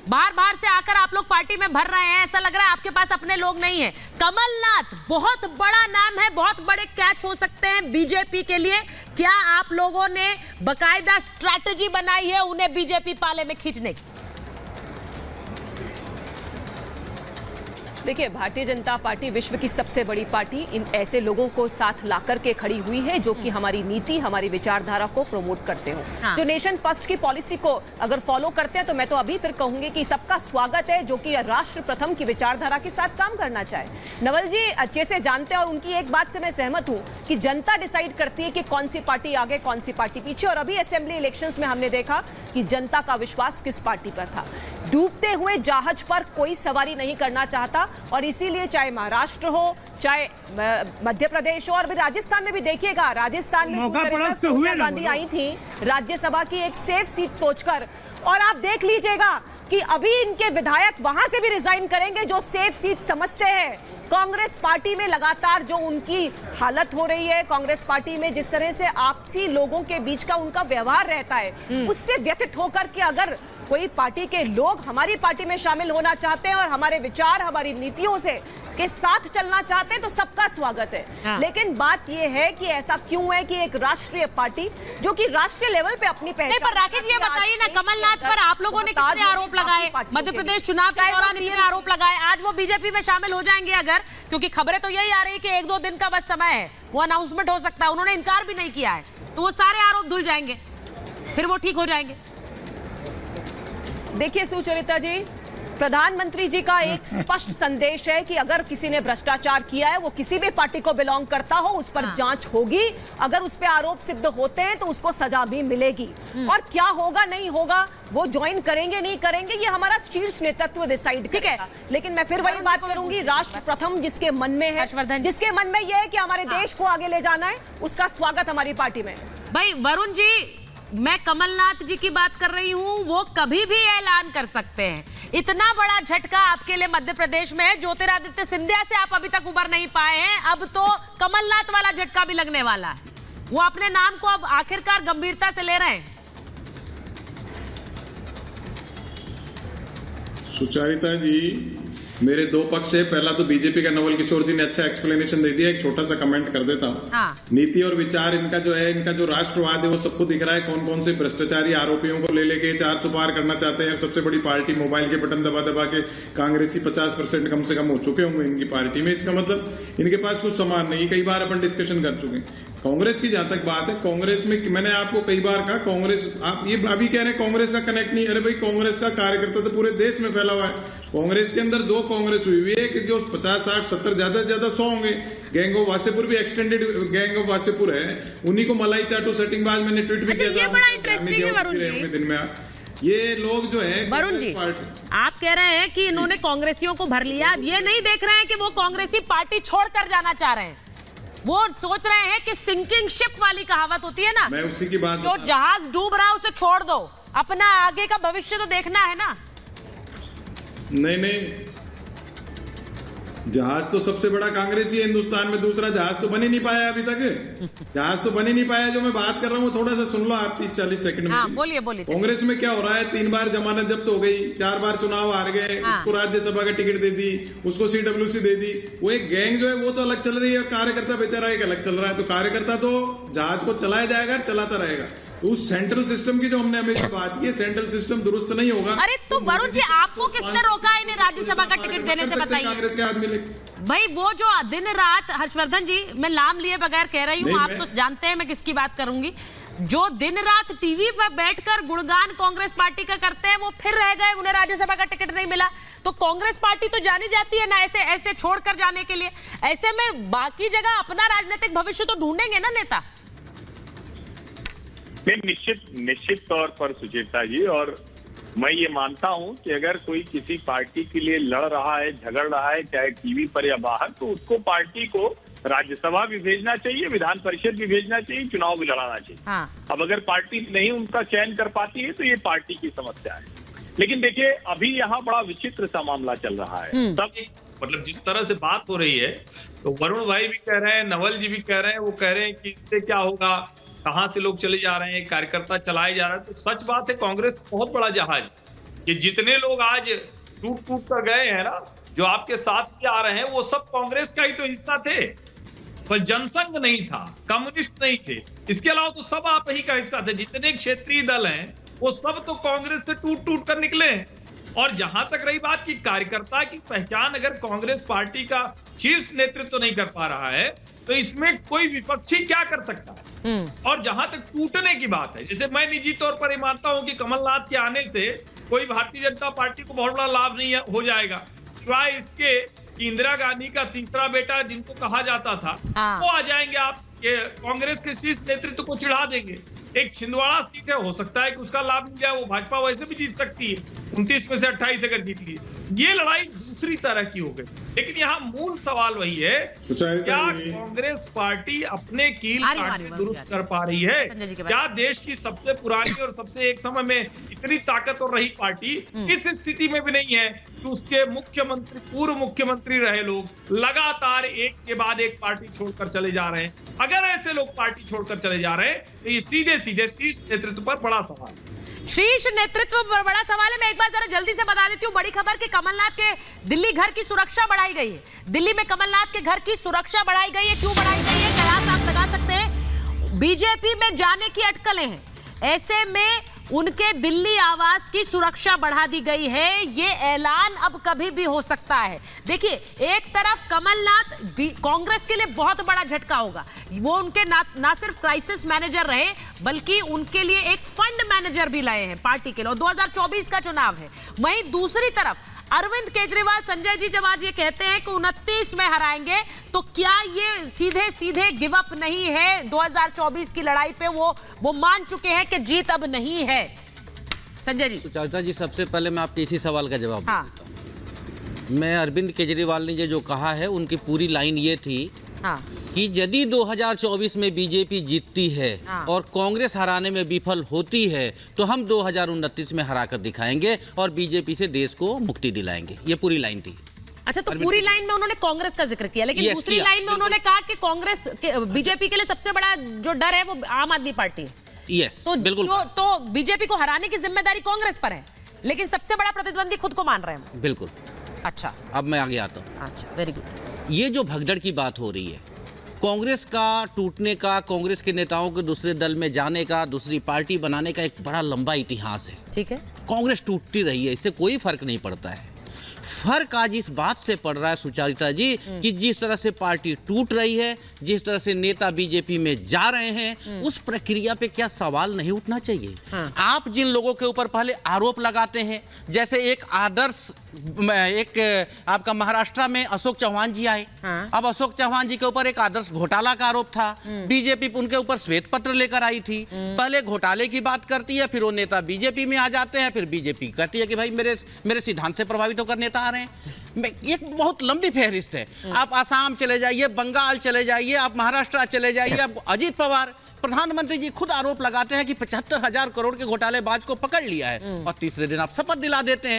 बाहर बाहर से आकर आप लोग पार्टी में भर रहे हैं, ऐसा लग रहा है आपके पास अपने लोग नहीं है। कमलनाथ बहुत बड़ा नाम है, बहुत बड़े कैच हो सकते हैं बीजेपी के लिए। क्या आप लोगों ने बकायदा स्ट्रैटेजी बनाई है उन्हें बीजेपी पाले में खींचने की? देखिए, भारतीय जनता पार्टी विश्व की सबसे बड़ी पार्टी इन ऐसे लोगों को साथ लाकर के खड़ी हुई है जो कि हमारी नीति, हमारी विचारधारा को प्रमोट करते हो। हाँ। जो नेशन फर्स्ट की पॉलिसी को अगर फॉलो करते हैं तो मैं तो अभी फिर कहूंगी कि सबका स्वागत है जो कि राष्ट्र प्रथम की विचारधारा के साथ काम करना चाहे। नवल जी अच्छे से जानते हैं और उनकी एक बात से मैं सहमत हूँ कि जनता डिसाइड करती है कि कौन सी पार्टी आगे, कौन सी पार्टी पीछे। और अभी असेंबली इलेक्शंस में हमने देखा कि जनता का विश्वास किस पार्टी पर था। डूबते हुए जहाज पर कोई सवारी नहीं करना चाहता और इसीलिए चाहे महाराष्ट्र हो, चाहे मध्य प्रदेश हो, और भी राजस्थान में भी देखिएगा, राजस्थान में सोनिया गांधी आई थी राज्यसभा की एक सेफ सीट सोचकर, और आप देख लीजिएगा कि अभी इनके विधायक वहां से भी रिजाइन करेंगे जो सेफ सीट समझते हैं। कांग्रेस पार्टी में लगातार जो उनकी हालत हो रही है, कांग्रेस पार्टी में जिस तरह से आपसी लोगों के बीच का उनका व्यवहार रहता है, उससे व्यथित होकर के अगर कोई पार्टी के लोग हमारी पार्टी में शामिल होना चाहते हैं और हमारे विचार, हमारी नीतियों से के साथ चलना चाहते हैं तो सबका स्वागत है। हाँ। लेकिन बात यह है कि ऐसा क्यों है कि एक राष्ट्रीय पार्टी जो कि राष्ट्रीय लेवल पे अपनी पहचान। पर राकेश ये बताइए ना, कमलनाथ पर आप लोगों ने कितने आरोप लगाए, मध्य प्रदेश चुनाव के दौरान इतने आरोप लगाए, आज वो बीजेपी में शामिल हो जाएंगे अगर, क्योंकि खबरें तो यही आ रही है कि 1-2 दिन का बस समय है, वो अनाउंसमेंट हो सकता है, उन्होंने इनकार भी नहीं किया है, तो वो सारे आरोप धुल जाएंगे, फिर वो ठीक हो जाएंगे। देखिए सुचरिता जी, प्रधानमंत्री जी का एक स्पष्ट संदेश है कि अगर किसी ने भ्रष्टाचार किया है, वो किसी भी पार्टी को बिलोंग करता हो, उस पर जांच होगी, अगर उस पे आरोप सिद्ध होते हैं तो उसको सजा भी मिलेगी। और क्या होगा नहीं होगा, वो ज्वाइन करेंगे नहीं करेंगे, ये हमारा शीर्ष नेतृत्व डिसाइड करेगा। लेकिन मैं फिर वही बात करूंगी, राष्ट्र प्रथम जिसके मन में है, जिसके मन में यह है कि हमारे देश को आगे ले जाना है, उसका स्वागत हमारी पार्टी में। भाई वरुण जी, मैं कमलनाथ जी की बात कर रही हूं, वो कभी भी ऐलान कर सकते हैं। इतना बड़ा झटका आपके लिए मध्य प्रदेश में है, ज्योतिरादित्य सिंधिया से आप अभी तक उबर नहीं पाए हैं, अब तो कमलनाथ वाला झटका भी लगने वाला है। वो अपने नाम को अब आखिरकार गंभीरता से ले रहे हैं। सुचारिता जी, मेरे दो पक्ष है। पहला तो बीजेपी का नवल किशोर जी ने अच्छा एक्सप्लेनेशन दे दिया, एक छोटा सा कमेंट कर देता हूँ। हाँ। नीति और विचार इनका जो है, इनका जो राष्ट्रवाद है वो सबको दिख रहा है। कौन कौन से भ्रष्टाचारी आरोपियों को ले लेके 400 पार करना चाहते हैं। सबसे बड़ी पार्टी, मोबाइल के बटन दबा दबा के कांग्रेसी 50% कम से कम हो चुके होंगे इनकी पार्टी में। इसका मतलब इनके पास कुछ सामान नहीं। कई बार अपन डिस्कशन कर चुके हैं। कांग्रेस की जहां तक बात है, कांग्रेस में मैंने आपको कई बार कहा, कांग्रेस, आप ये अभी कह रहे हैं कांग्रेस का कनेक्ट नहीं। अरे भाई, कांग्रेस का कार्यकर्ता तो पूरे देश में फैला हुआ है। कांग्रेस के अंदर 2 कांग्रेस हुई हुई है कि जो 50, 60, 70 ज्यादा से ज्यादा 100 होंगे। गैंग ऑफ वासेपुर भी एक्सटेंडेड गैंग ऑफ वासेपुर है, उन्हीं को मलाई चाटू सेटिंगबाज मैंने ट्वीट भी किया था। ये बड़ा इंटरेस्टिंग है वरुण जी। दिन में ये लोग जो है, वरुण जी, आप कह रहे हैं कि इन्होंने कांग्रेसियों को भर लिया, ये नहीं देख रहे हैं कि वो कांग्रेसी पार्टी छोड़कर जाना चाह रहे हैं। वो सोच रहे हैं कि सिंकिंग शिप वाली कहावत होती है ना, मैं उसी की बात, जो जहाज डूब रहा है उसे छोड़ दो, अपना आगे का भविष्य तो देखना है ना। नहीं, जहाज तो सबसे बड़ा कांग्रेस ही है हिंदुस्तान में, दूसरा जहाज तो बन ही नहीं पाया अभी तक। जहाज तो बन ही नहीं पाया। जो मैं बात कर रहा हूँ थोड़ा सा सुन लो आप, 30-40 सेकंड में। हाँ, बोलिए। कांग्रेस में क्या हो रहा है, 3 बार जमानत जब्त हो गई, 4 बार चुनाव हार गए, हाँ। उसको राज्यसभा का टिकट दे दी, उसको CWC दे दी। वो एक गैंग जो है वो तो अलग चल रही है, कार्यकर्ता बेचारा एक अलग चल रहा है। तो कार्यकर्ता तो जहाज को चलाया जाएगा, चलाता रहेगा। तो उस सेंट्रल सिस्टम की जो हमने हमेशा बात की है, सेंट्रल सिस्टम दुरुस्त नहीं होगा। अरे तो वरुण जी, आपको किसने रोका इन्हें राज्यसभा का टिकट देने से, बताइए। कांग्रेस के आदमी भाई वो जो दिन रात, हर्षवर्धन जी मैं नाम लिए बगैर कह रही हूँ, आप तो जानते हैं मैं किसकी बात करूंगी, जो दिन रात टीवी पर बैठकर गुणगान कांग्रेस पार्टी का करते हैं, वो फिर रह गए, उन्हें राज्यसभा का टिकट नहीं मिला। तो कांग्रेस पार्टी तो जानी जाती है ना ऐसे छोड़कर जाने के लिए। ऐसे में बाकी जगह अपना राजनीतिक भविष्य तो ढूंढेंगे ना नेता। निश्चित तौर पर सुचेता जी, और मैं ये मानता हूं कि अगर कोई किसी पार्टी के लिए लड़ रहा है, झगड़ रहा है, चाहे टीवी पर या बाहर, तो उसको पार्टी को राज्यसभा भी भेजना चाहिए, विधान परिषद भी भेजना चाहिए, चुनाव भी लड़ाना चाहिए। हाँ। अब अगर पार्टी नहीं उनका चयन कर पाती है तो ये पार्टी की समस्या है। लेकिन देखिए, अभी यहाँ बड़ा विचित्र सा मामला चल रहा है। सब मतलब जिस तरह से बात हो रही है, तो वरुण भाई भी कह रहे हैं, नवल जी भी कह रहे हैं, वो कह रहे हैं कि इससे क्या होगा, कहां से लोग चले जा रहे हैं, कार्यकर्ता चलाए जा रहे हैं। तो सच बात है, कांग्रेस बहुत बड़ा जहाज, कि जितने लोग आज टूट टूट कर गए हैं ना, जो आपके साथ भी आ रहे हैं, वो सब कांग्रेस का ही तो हिस्सा थे। पर जनसंघ नहीं था, कम्युनिस्ट नहीं थे, इसके अलावा तो सब आप ही का हिस्सा थे। जितने क्षेत्रीय दल हैं वो सब तो कांग्रेस से टूट टूट कर निकले हैं। और जहां तक रही बात की कार्यकर्ता की पहचान, अगर कांग्रेस पार्टी का शीर्ष नेतृत्व तो नहीं कर पा रहा है, तो इसमें कोई विपक्षी क्या कर सकता है। और जहां तक टूटने की बात है, जैसे मैं निजी तौर पर ये मानता हूं कि कमलनाथ के आने से कोई भारतीय जनता पार्टी को बहुत बड़ा लाभ नहीं हो जाएगा, सिवाय इसके कि इंदिरा गांधी का तीसरा बेटा जिनको कहा जाता था वो आ जाएंगे, आप कांग्रेस के शीर्ष नेतृत्व को चिढ़ा देंगे। एक छिंदवाड़ा सीट है, हो सकता है कि उसका लाभ मिल जाए, वो भाजपा वैसे भी जीत सकती है, 29 में से 28 अगर जीत गई। ये लड़ाई दूसरी तरह की हो गई। लेकिन यहाँ मूल सवाल वही है, क्या कांग्रेस पार्टी अपने कील कांटे दुरुस्त कर पा रही है? क्या देश की सबसे पुरानी और सबसे एक समय में इतनी ताकतवर रही पार्टी इस स्थिति में भी नहीं है कि उसके मुख्यमंत्री, पूर्व मुख्यमंत्री रहे लोग लगातार एक के बाद एक पार्टी छोड़कर चले जा रहे हैं? अगर ऐसे लोग पार्टी छोड़कर चले जा रहे हैं तो ये सीधे सीधे शीर्ष नेतृत्व पर बड़ा सवाल है। शीर्ष नेतृत्व पर बड़ा सवाल है। मैं एक बार जरा जल्दी से बता देती हूँ बड़ी खबर कि कमलनाथ के दिल्ली घर की सुरक्षा बढ़ाई गई है। दिल्ली में कमलनाथ के घर की सुरक्षा बढ़ाई गई है। क्यों बढ़ाई गई है, कयास आप लगा सकते हैं। बीजेपी में जाने की अटकलें हैं, ऐसे में उनके दिल्ली आवास की सुरक्षा बढ़ा दी गई है। ये ऐलान अब कभी भी हो सकता है। देखिए, एक तरफ कमलनाथ कांग्रेस के लिए बहुत बड़ा झटका होगा। वो उनके ना सिर्फ क्राइसिस मैनेजर रहे, बल्कि उनके लिए एक फंड मैनेजर भी लाए हैं पार्टी के लिए। 2024 का चुनाव है। वहीं दूसरी तरफ अरविंद केजरीवाल, संजय जी जब आज ये कहते हैं कि 29 में हराएंगे, तो क्या ये सीधे सीधे गिव अप नहीं है? 2024 की लड़ाई पे वो मान चुके हैं कि जीत अब नहीं है। संजय जी। तो चाचा जी, सबसे पहले मैं आपके इसी सवाल का जवाब देता हूं। मैं अरविंद केजरीवाल ने जो कहा है, उनकी पूरी लाइन ये थी कि यदि 2024 में बीजेपी जीतती है और कांग्रेस हराने में विफल होती है, तो हम 2029 में हराकर दिखाएंगे और बीजेपी से देश को मुक्ति दिलाएंगे। ये पूरी लाइन थी। अच्छा, तो पूरी लाइन में उन्होंने कांग्रेस का जिक्र किया, लेकिन दूसरी लाइन में उन्होंने कहा कि कांग्रेस बीजेपी के लिए सबसे बड़ा जो डर है वो आम आदमी पार्टी है। यस, बिल्कुल। तो बीजेपी को हराने की जिम्मेदारी कांग्रेस पर है, लेकिन सबसे बड़ा प्रतिद्वंदी खुद को मान रहे हैं। बिल्कुल। अच्छा, अब मैं आगे आता हूँ। अच्छा, वेरी गुड। ये जो भगदड़ की बात हो रही है, कांग्रेस का टूटने का, कांग्रेस के नेताओं के दूसरे दल में जाने का, दूसरी पार्टी बनाने का एक बड़ा लंबा इतिहास है। ठीक है, कांग्रेस टूटती रही है, इससे कोई फर्क नहीं पड़ता है। फर्क आज इस बात से पड़ रहा है सुचारिता जी, कि जिस तरह से पार्टी टूट रही है, जिस तरह से नेता बीजेपी में जा रहे हैं, उस प्रक्रिया पे क्या सवाल नहीं उठना चाहिए? आप जिन लोगों के ऊपर पहले आरोप लगाते हैं, जैसे एक आपका महाराष्ट्र में अशोक चौहान जी आए। अब अशोक चौहान जी के ऊपर एक आदर्श घोटाला का आरोप था। बीजेपी उनके ऊपर श्वेत पत्र लेकर आई थी। पहले घोटाले की बात करती है, फिर वो नेता बीजेपी में आ जाते हैं, फिर बीजेपी कहती है कि भाई मेरे सिद्धांत से प्रभावित होकर नेता आ रहे हैं। एक बहुत लंबी फहरिस्त है। आप आसाम चले जाइए, बंगाल चले जाइए, आप महाराष्ट्र चले जाइए। आप अजीत पवार प्रधानमंत्री जी खुद आरोप लगाते हैं कि 75,000 करोड़ के घोटालेबाज को पकड़ लिया है, और तीसरे दिन आप शपथ दिला देते हैं।